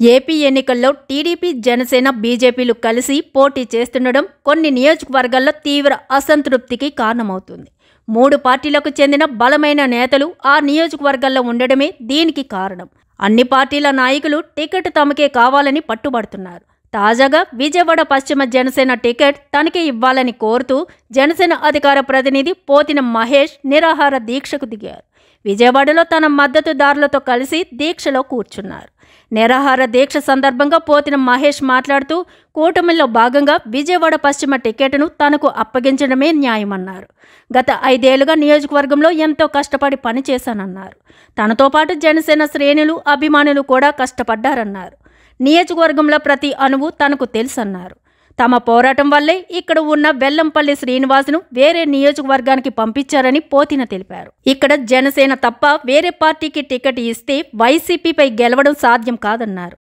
AP ఎన్నికల్లో TDP, Janasena, బీజేపీలు కలిసి పోటీ చేస్తుండడం కొన్ని నియోజకవర్గాల్లో తీవ్ర అసంతృప్తికి కారణమవుతుంది. 3 పార్టీలకు చెందిన బలమైన నేతలు ఆ నియోజకవర్గాల్లో ఉండడమే దీనికి కారణం. అన్ని పార్టీల నాయకులు టికెట్ తమకే కావాలని పట్టుబడుతున్నారు. తాజాగా విజయవాడ పశ్చిమ జనసేన టికెట్ తనకే ఇవ్వాలని కోరుతూ జనసేన అధికార ప్రతినిధి పోతిన మహేష్ నిరాహార దీక్షకు దిగారు. విజయవాడలో తన మద్దతుదారులతో కలిసి దీక్షలో కూర్చున్నారు. నిరాహార దీక్ష సందర్భంగా పోతిన మహేష్ మాట్లాడుతూ కూటమిలో భాగంగా విజయవాడ పశ్చిమ టికెట్ను తనకు అప్పగించడమే న్యాయమన్నారు. గత 5 ఏళ్లుగా నియోజకవర్గంలో ఎంతో కష్టపడి పనిచేశానన్నారు. తనతో పాటు జనసేన శ్రేణులు, అభిమానులు కూడా కష్టపడ్డారన్నారు. నియోజకవర్గంలో ప్రతి అణువు తనకు తెలుసన్నారు. తమ పోరాటం వల్లే ఇక్కడ ఉన్న వెల్లంపల్లి శ్రీనివాసును వేరే నియోజకవర్గానికి పంపించారని పోతిన తెలిపారు. ఇక్కడ జనసేన తప్ప వేరే పార్టీకి టికెట్ ఇస్తే వైసీపీపై గెలవడం సాధ్యం కాదన్నారు.